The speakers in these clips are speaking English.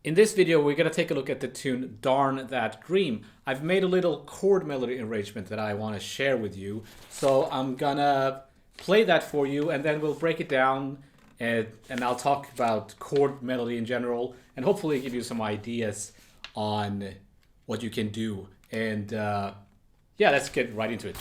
In this video, we're going to take a look at the tune Darn That Dream. I've made a little chord melody arrangement that I want to share with you. So I'm going to play that for you, and then we'll break it down, and I'll talk about chord melody in general, and hopefully give you some ideas on what you can do. And yeah, let's get right into it.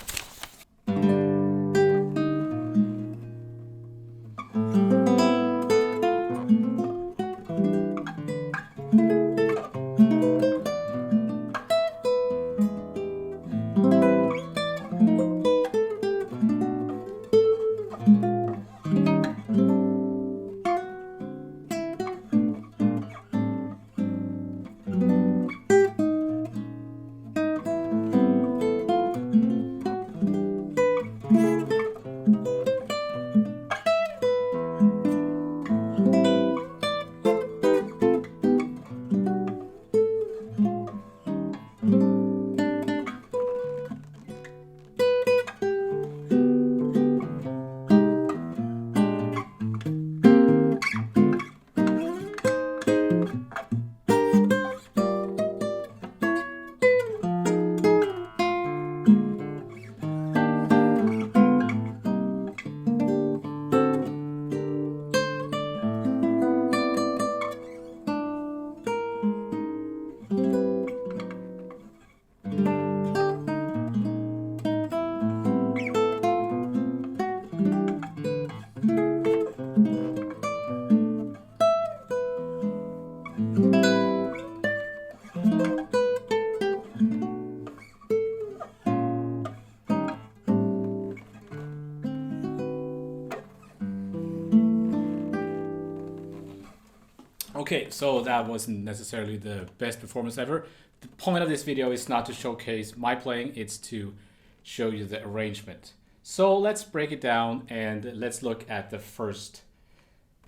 Okay, so that wasn't necessarily the best performance ever. The point of this video is not to showcase my playing, it's to show you the arrangement. So let's break it down and let's look at the first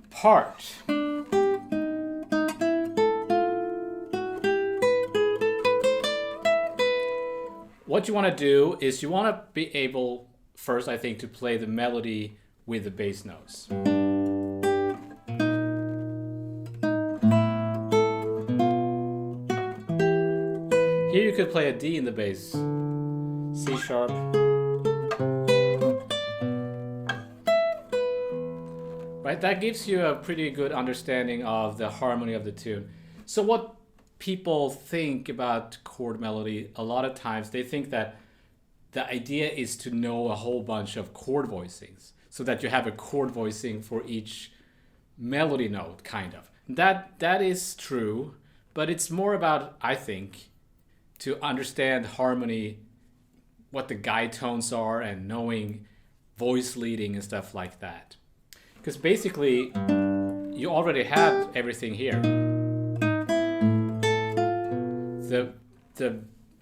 part. What you want to do is you want to be able, first I think, to play the melody with the bass notes. Here you could play a D in the bass, C sharp, right? That gives you a pretty good understanding of the harmony of the tune. So what people think about chord melody, a lot of times they think that the idea is to know a whole bunch of chord voicings, so that you have a chord voicing for each melody note, kind of. That is true, but it's more about, I think, to understand harmony, what the guide tones are, and knowing voice leading and stuff like that. Because basically, you already have everything here. The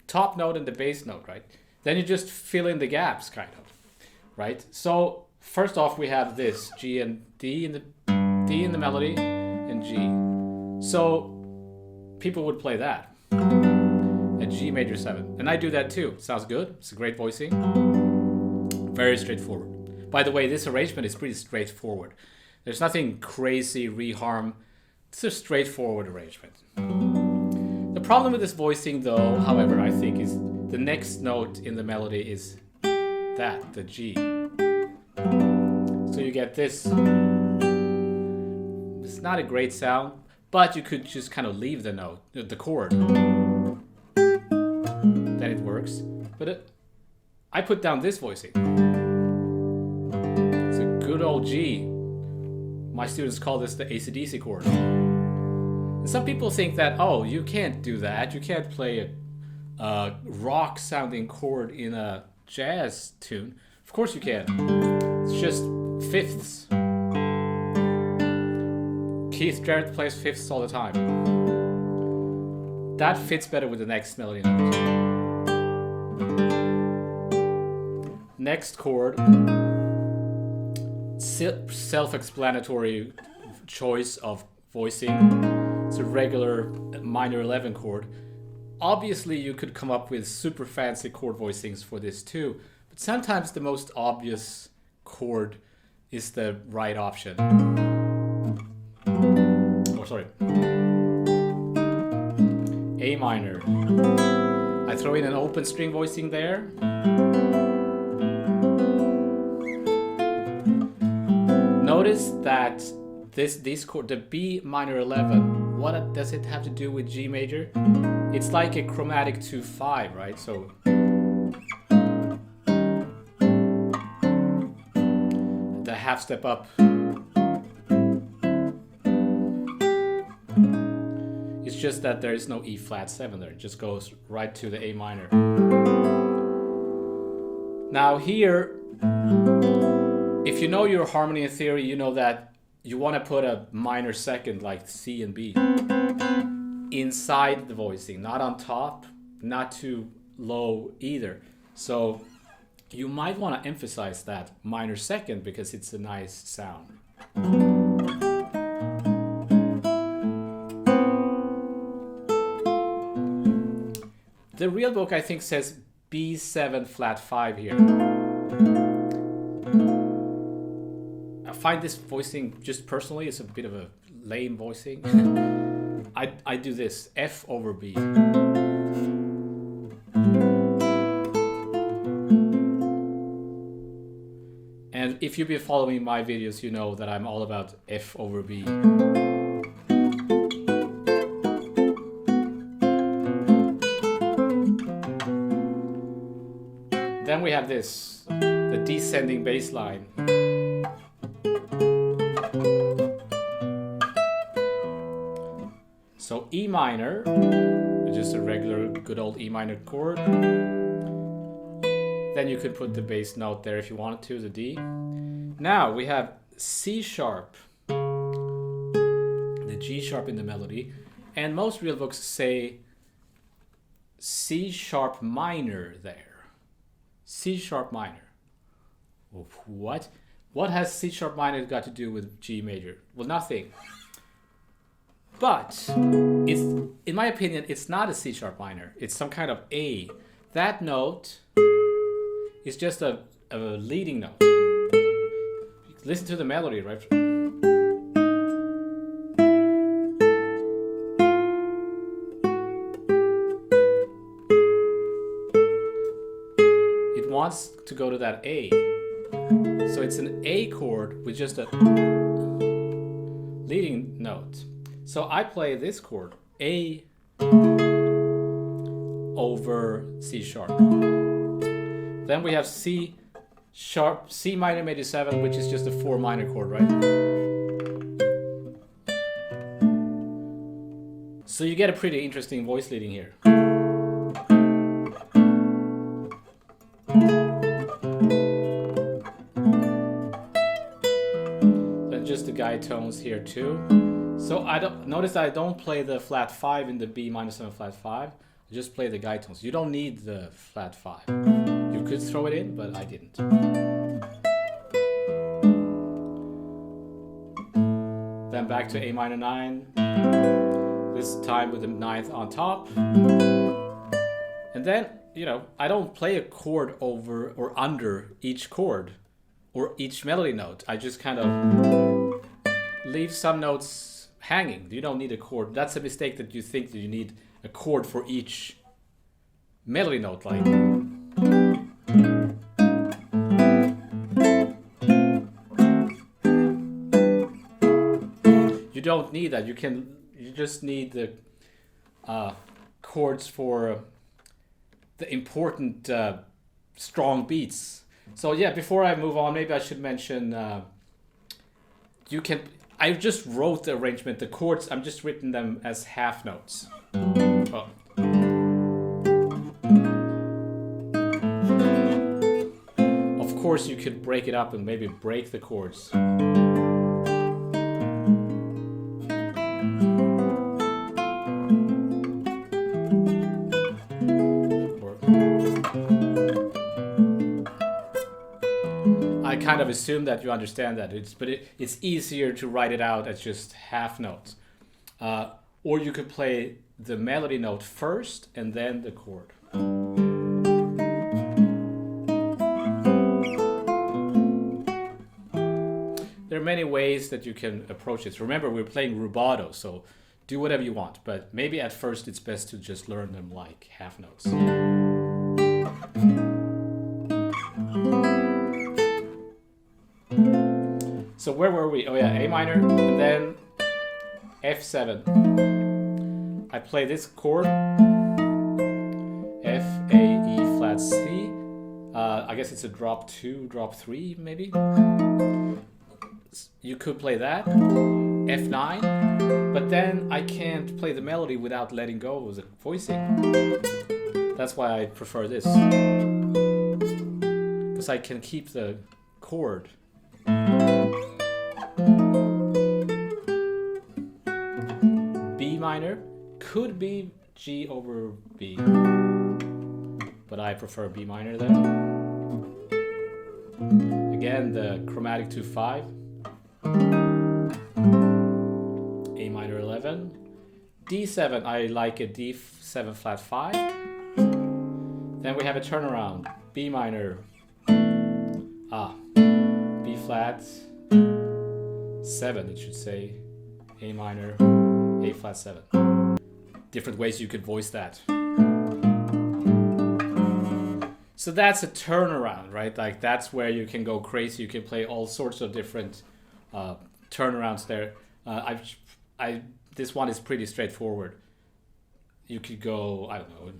top note and the bass note, right? Then you just fill in the gaps, kind of, right? So first off, we have this G and D in the melody, and G. So people would play that. A G major 7. And I do that too. Sounds good. It's a great voicing. Very straightforward. By the way, this arrangement is pretty straightforward. There's nothing crazy reharm. It's a straightforward arrangement. The problem with this voicing though, however, I think is the next note in the melody is that, the G. So you get this. It's not a great sound, but you could just kind of leave the note, the chord. Then it works, but I put down this voicing. It's a good old G. My students call this the AC/DC chord. And some people think that, oh, you can't do that. You can't play a rock-sounding chord in a jazz tune. Of course you can. It's just fifths. Keith Jarrett plays fifths all the time. That fits better with the next melody note. Next chord, self-explanatory choice of voicing. It's a regular minor 11 chord. Obviously, you could come up with super fancy chord voicings for this too, but sometimes the most obvious chord is the right option. Oh, sorry. A minor. I throw in an open string voicing there. Notice that this chord, the B minor 11, what does it have to do with G major? It's like a chromatic 2-5, right? So the half step up. It's just that there is no E flat 7 there. It just goes right to the A minor. Now here, if you know your harmony theory, you know that you want to put a minor second like C and B inside the voicing, not on top, not too low either. So you might want to emphasize that minor second because it's a nice sound. The real book, I think, says B7 flat 5 here. I find this voicing, just personally, it's a bit of a lame voicing. I do this, F over B. And if you've been following my videos, you know that I'm all about F over B. Then we have this, the descending bass line. So E minor, which is a regular good old E minor chord. Then you could put the bass note there if you wanted to, the D. Now we have C sharp, the G sharp in the melody, and most real books say C sharp minor there. C sharp minor. What? What has C sharp minor got to do with G major? Well, nothing. But it's, in my opinion, it's not a C sharp minor. It's some kind of A. That note is just a leading note. Listen to the melody, right? It wants to go to that A. So it's an A chord with just a leading note. So I play this chord, A over C sharp. Then we have C sharp, C minor major 7, which is just a 4 minor chord, right? So you get a pretty interesting voice leading here. Then just the guide tones here too. So I don't notice that I don't play the flat 5 in the B minor 7 flat 5. I just play the guide tones. You don't need the flat 5. You could throw it in, but I didn't. Then back to A minor 9. This time with the 9th on top. And then, you know, I don't play a chord over or under each chord or each melody note. I just kind of leave some notes hanging. You don't need a chord. That's a mistake, that you think that you need a chord for each melody note, like. You don't need that. You just need the chords for the important strong beats. So yeah, before I move on, maybe I should mention I just wrote the arrangement, the chords, I'm just written them as half notes. Oh. Of course you could break it up and maybe break the chords. I kind of assume that you understand that, it's easier to write it out as just half notes. Or you could play the melody note first and then the chord. There are many ways that you can approach this. Remember, we're playing rubato, so do whatever you want, but maybe at first it's best to just learn them like half notes. So where were we? Oh yeah, A minor, and then F7. I play this chord, F, A, E, flat, C. I guess it's a drop 2, drop 3 maybe. You could play that, F9, but then I can't play the melody without letting go of the voicing. That's why I prefer this, because I can keep the chord. B minor could be G over B, but I prefer B minor there. Again, the chromatic 2/5, A minor 11, D7, I like a D7 flat 5. Then we have a turnaround, B minor, B flat 7, it should say, A minor, A flat 7. Different ways you could voice that. So that's a turnaround, right? Like that's where you can go crazy. You can play all sorts of different turnarounds there. This one is pretty straightforward. You could go, I don't know.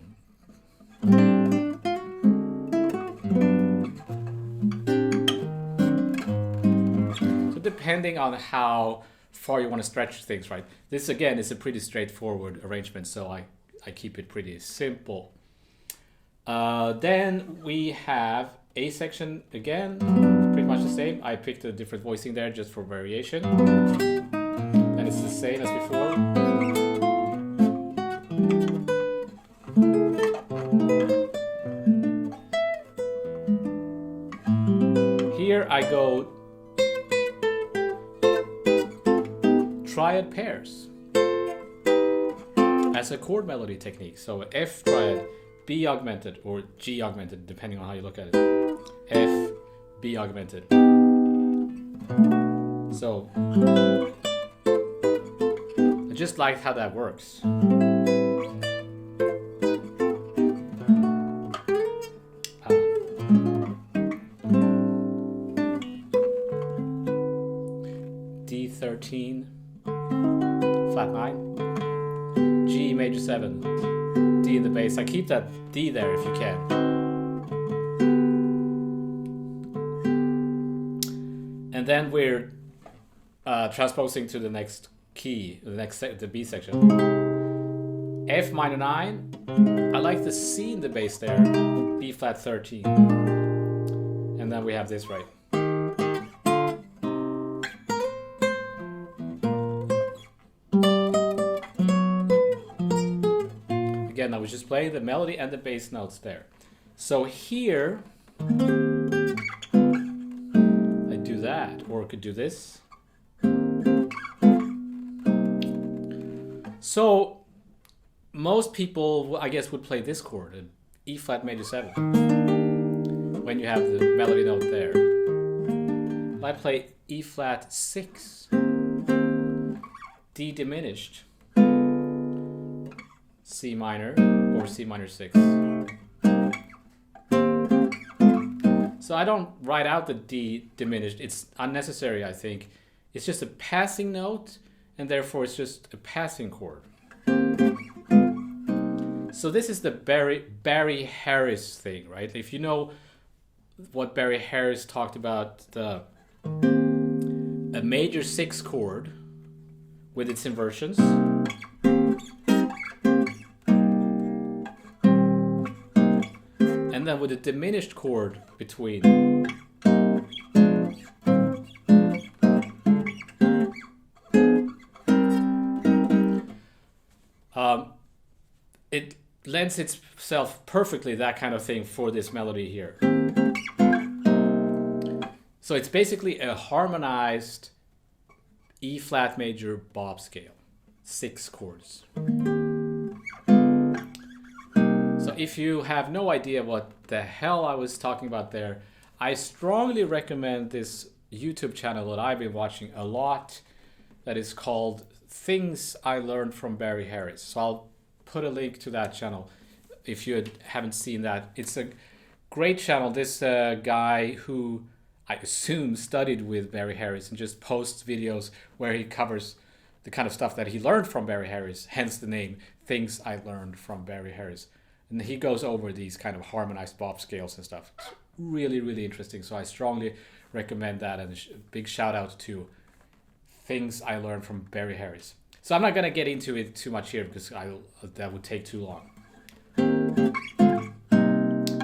So depending on how far you want to stretch things, right? This again is a pretty straightforward arrangement, so I keep it pretty simple. Then we have A section again, pretty much the same. I picked a different voicing there just for variation. And it's the same as before. Here I go triad pairs as a chord melody technique. So F triad, B augmented or G augmented, depending on how you look at it. F, B augmented. So I just like how that works. D13, flat 9, G major 7. D in the bass. I keep that D there if you can. And then we're transposing to the next key, the B section. F minor 9. I like the C in the bass there. B flat 13. And then we have this right. Again, I was just playing the melody and the bass notes there. So here, I do that, or I could do this. So most people, I guess, would play this chord, an E flat major 7, when you have the melody note there. I play E flat 6, D diminished, C minor or C minor 6. So I don't write out the D diminished. It's unnecessary, I think. It's just a passing note, and therefore it's just a passing chord. So this is the Barry Harris thing, right? If you know what Barry Harris talked about, a major 6 chord with its inversions. And then with a diminished chord between. It lends itself perfectly, that kind of thing, for this melody here. So it's basically a harmonized E flat major bob scale, 6 chords. So if you have no idea what the hell I was talking about there, I strongly recommend this YouTube channel that I've been watching a lot, that is called Things I Learned from Barry Harris. So I'll put a link to that channel if you haven't seen that. It's a great channel. This guy who I assume studied with Barry Harris and just posts videos where he covers the kind of stuff that he learned from Barry Harris, hence the name, Things I Learned from Barry Harris. And he goes over these kind of harmonized bop scales and stuff. It's really, really interesting. So I strongly recommend that, and a big shout out to Things I Learned from Barry Harris. So I'm not going to get into it too much here because that would take too long.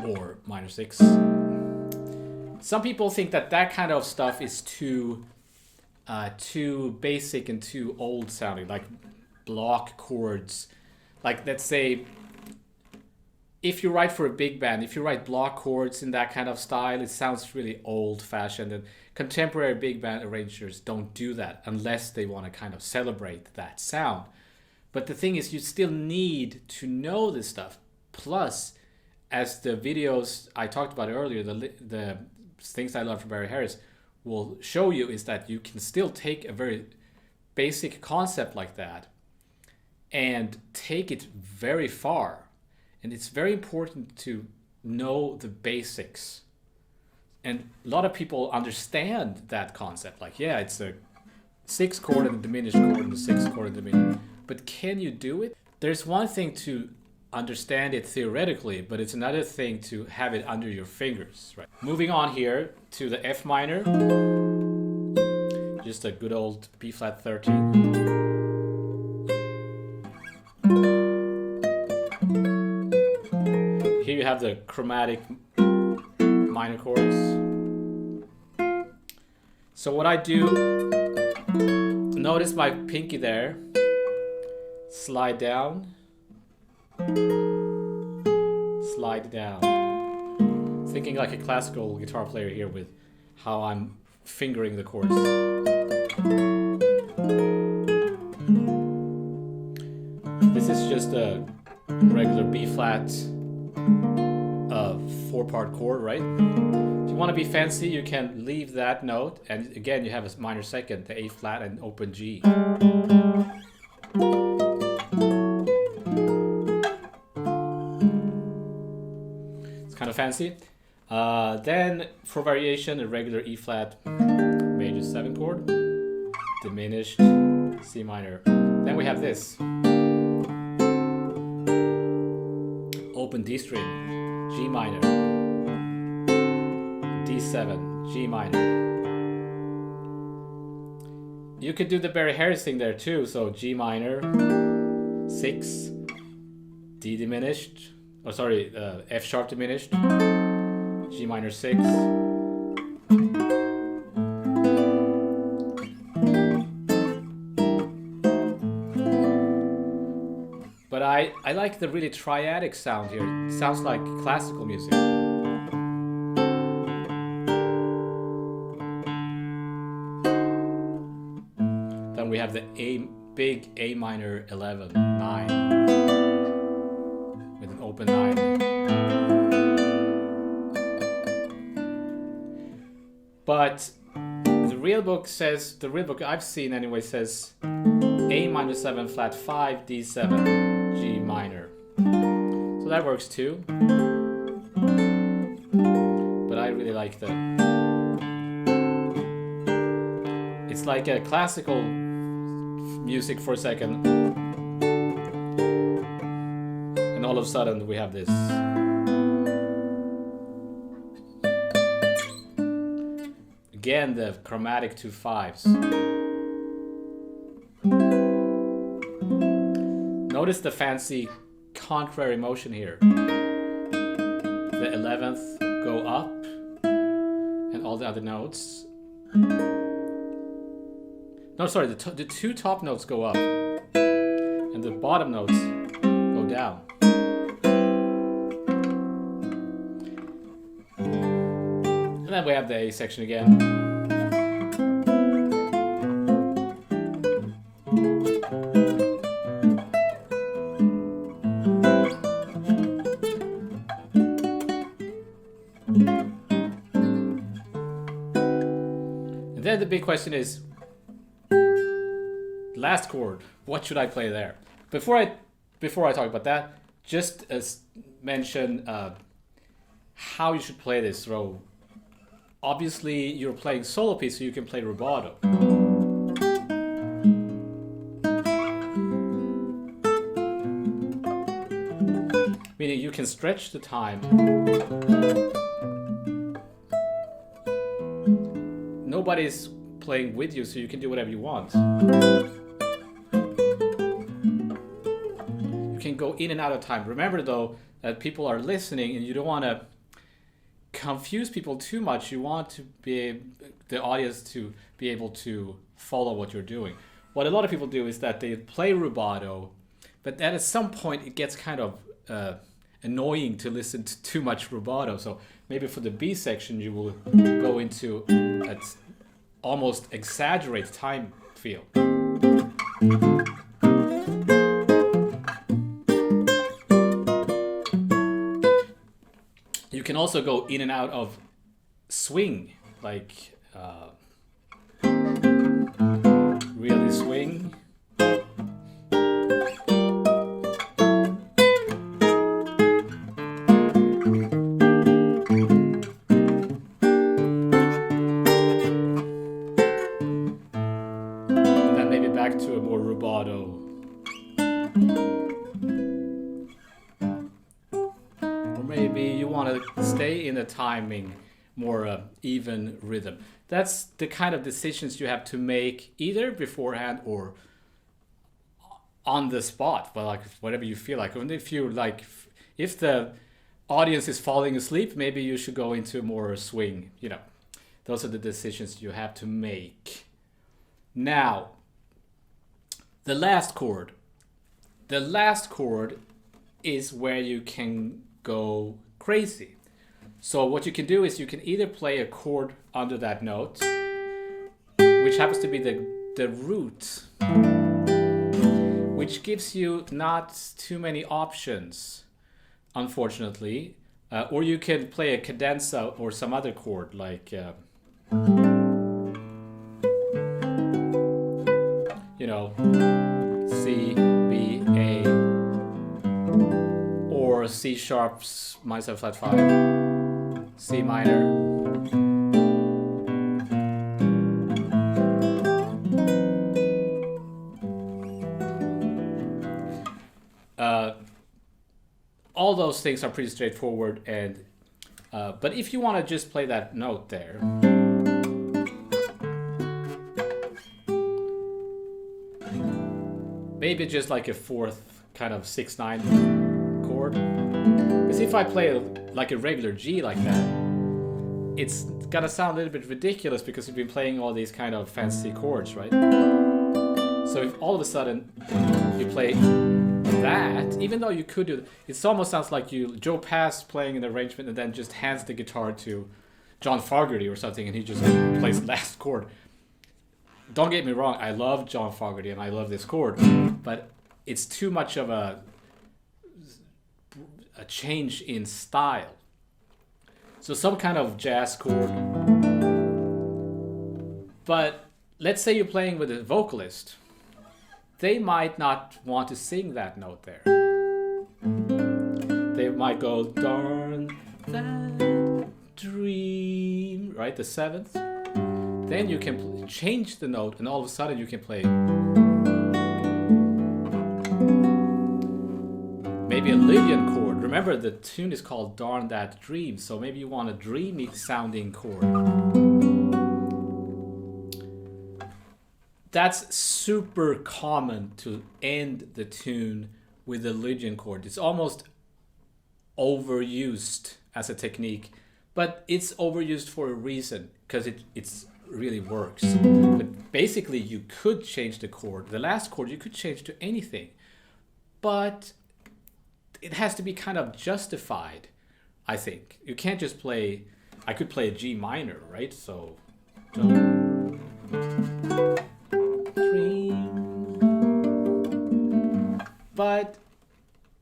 Or minor 6. Some people think that kind of stuff is too basic and too old sounding, like block chords. Like, let's say, if you write for a big band, if you write block chords in that kind of style, it sounds really old-fashioned. And contemporary big band arrangers don't do that unless they want to kind of celebrate that sound. But the thing is, you still need to know this stuff. Plus, as the videos I talked about earlier, the Things I Learned from Barry Harris will show you, is that you can still take a very basic concept like that and take it very far. And it's very important to know the basics. And a lot of people understand that concept. Like, yeah, it's a 6 chord and a diminished chord and a 6 chord and a diminished. But can you do it? There's one thing to understand it theoretically, but it's another thing to have it under your fingers, right? Moving on here to the F minor. Just a good old B flat 13. Here you have the chromatic minor chords. So what I do, notice my pinky there, slide down, slide down. Thinking like a classical guitar player here with how I'm fingering the chords. This is just a regular B flat 4-part chord, right? If you want to be fancy, you can leave that note, and again you have a minor second, the A flat and open G. It's kind of fancy. Then for variation, a regular E flat major 7 chord, diminished C minor. Then we have this open D string, G minor, D7, G minor. You could do the Barry Harris thing there too, so G minor, 6, D diminished, F sharp diminished, G minor 6, but I like the really triadic sound here. It sounds like classical music. Then we have the big A minor 11, 9, with an open 9. But the real book I've seen anyway says A minor 7 flat 5, D7, G minor. So that works too. But I really like that. It's like a classical music for a second. And all of a sudden we have this. Again, the chromatic 2 5s. Notice the fancy contrary motion here. The 11th go up, and all the other notes. No, sorry, the 2 top notes go up, and the bottom notes go down. And then we have the A section again. And then the big question is, last chord. What should I play there? Before I talk about that, just mention how you should play this. So obviously you're playing solo piece, so you can play rubato. Meaning you can stretch the time. Nobody's playing with you, so you can do whatever you want. You can go in and out of time. Remember though that people are listening and you don't want to confuse people too much. You want to be the audience to be able to follow what you're doing. What a lot of people do is that they play rubato, but then at some point it gets kind of annoying to listen to too much rubato. So maybe for the B section you will go into an almost exaggerate time feel. You can also go in and out of swing, like really swing. And then maybe back to a more rubato. Maybe you want to stay in a timing, more even rhythm. That's the kind of decisions you have to make either beforehand or on the spot, but like whatever you feel like. And if you like, if the audience is falling asleep, maybe you should go into more swing. You know, those are the decisions you have to make. Now, the last chord. The last chord is where you can go crazy. So what you can do is you can either play a chord under that note, which happens to be the root, which gives you not too many options, unfortunately. Or you can play a cadenza or some other chord like you know, C, B, A, or C sharp, minor flat 5, C minor. All those things are pretty straightforward, and but if you want to just play that note there, maybe just like a fourth kind of 6/9 chord. Because if I play like a regular G like that, it's gonna sound a little bit ridiculous because you've been playing all these kind of fancy chords, right? So if all of a sudden you play that, even though you could do it, almost sounds like Joe Pass playing an arrangement and then just hands the guitar to John Fogerty or something and he just plays last chord. Don't get me wrong, I love John Fogerty and I love this chord, but it's too much of a change in style. So some kind of jazz chord. But let's say you're playing with a vocalist. They might not want to sing that note there. They might go, darn that dream, right? The 7th. Then you can change the note and all of a sudden you can play maybe a Lydian chord. Remember the tune is called Darn That Dream, so maybe you want a dreamy sounding chord. That's super common to end the tune with a Lydian chord. It's almost overused as a technique, but it's overused for a reason because it's really works. But basically you could change the chord. The last chord you could change to anything, but it has to be kind of justified, I think. You can't just play, I could play a G minor, right? So but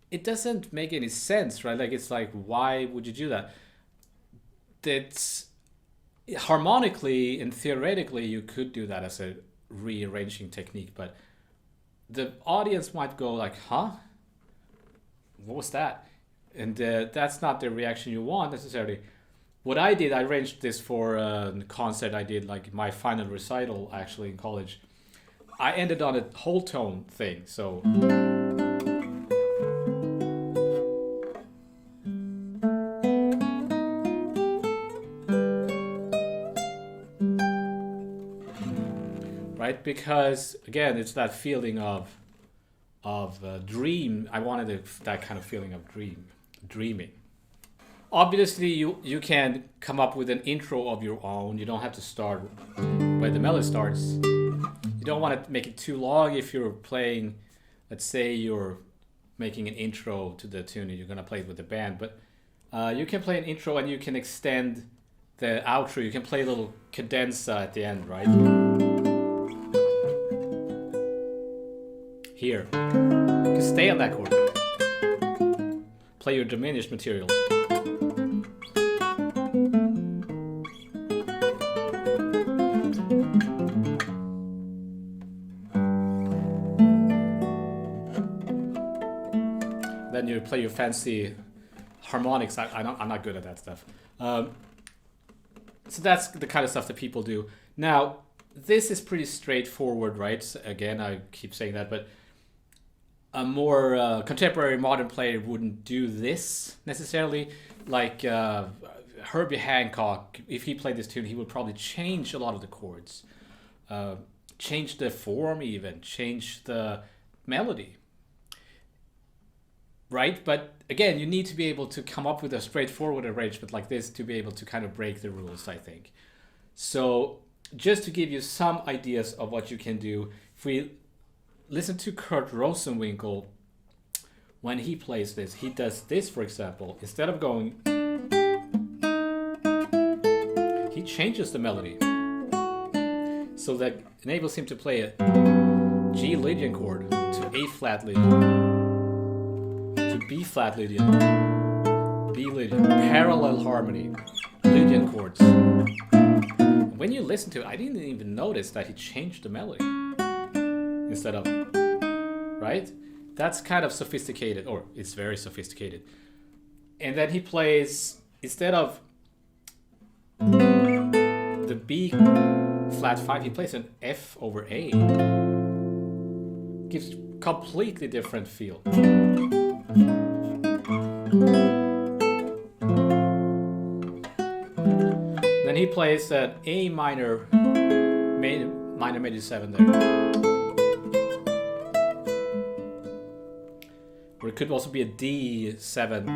it doesn't make any sense, right? Like it's like, why would you do that? That's harmonically and theoretically you could do that as a rearranging technique, but the audience might go like, huh? What was that? And that's not the reaction you want necessarily. What I did, I arranged this for a concert I did, like my final recital actually in college. I ended on a whole tone thing, so. Right, because again, it's that feeling of dream. I wanted that kind of feeling of dreaming. Obviously, you can come up with an intro of your own. You don't have to start where the melody starts. You don't want to make it too long if you're playing, let's say you're making an intro to the tune and you're going to play it with the band. But you can play an intro and you can extend the outro. You can play a little cadenza at the end, right? Here. You can stay on that chord. Play your diminished material. Then you play your fancy harmonics. I'm not good at that stuff. So that's the kind of stuff that people do. Now, this is pretty straightforward, right? Again, I keep saying that, but a more contemporary modern player wouldn't do this necessarily. Like Herbie Hancock, if he played this tune, he would probably change a lot of the chords, change the form even, change the melody. Right? But again, you need to be able to come up with a straightforward arrangement like this to be able to kind of break the rules, I think. So just to give you some ideas of what you can do, if we listen to Kurt Rosenwinkel, when he plays this, he does this, for example. Instead of going, he changes the melody. So that enables him to play a G Lydian chord to A flat Lydian, to B flat Lydian, B Lydian, parallel harmony, Lydian chords. When you listen to it, I didn't even notice that he changed the melody instead of, right? That's kind of sophisticated, or it's very sophisticated. And then he plays, instead of the B flat 5, he plays an F over A. Gives completely different feel. Then he plays an A minor, minor major 7 there. Or it could also be a D7.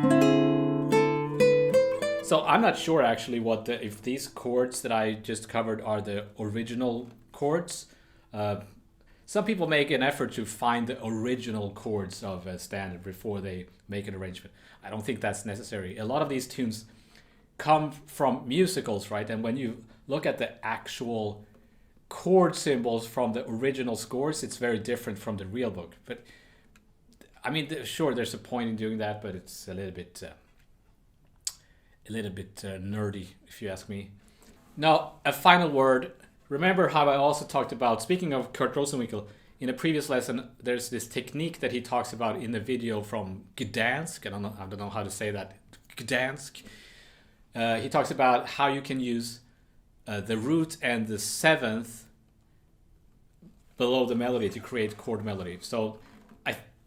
So I'm not sure actually if these chords that I just covered are the original chords. Some people make an effort to find the original chords of a standard before they make an arrangement. I don't think that's necessary. A lot of these tunes come from musicals, right? And when you look at the actual chord symbols from the original scores, it's very different from the real book. But I mean, sure, there's a point in doing that, but it's a little bit nerdy, if you ask me. Now, a final word. Remember how I also talked about, speaking of Kurt Rosenwinkel, in a previous lesson, there's this technique that he talks about in the video from Gdansk. I don't know how to say that. Gdansk. He talks about how you can use the root and the seventh below the melody to create chord melody. So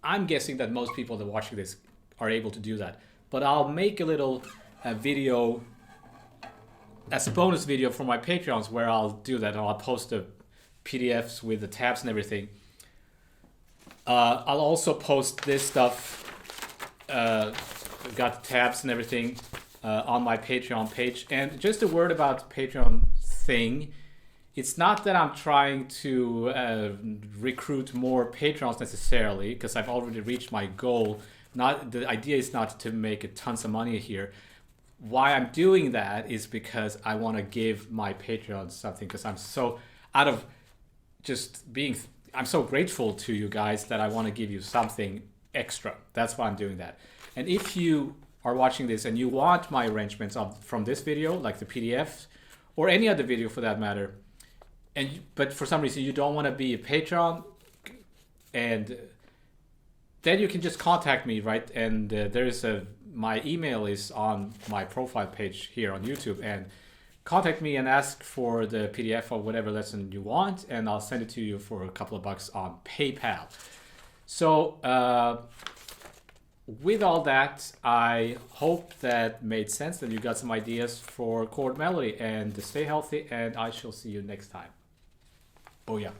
I'm guessing that most people that are watching this are able to do that. But I'll make a little video as a bonus video for my Patreons where I'll do that, and I'll post the PDFs with the tabs and everything. I'll also post this stuff, got the tabs and everything on my Patreon page. And just a word about the Patreon thing. It's not that I'm trying to recruit more Patrons necessarily, because I've already reached my goal. The idea is not to make tons of money here. Why I'm doing that is because I want to give my Patreons something, because I'm so I'm so grateful to you guys that I want to give you something extra. That's why I'm doing that. And if you are watching this and you want my arrangements from this video, like the PDF, or any other video for that matter, but for some reason you don't want to be a Patreon, and then you can just contact me, right? And there's my email is on my profile page here on YouTube, and contact me and ask for the PDF of whatever lesson you want, and I'll send it to you for a couple of bucks on PayPal. So with all that, I hope that made sense, that you got some ideas for chord melody, and stay healthy, and I shall see you next time. Booyah.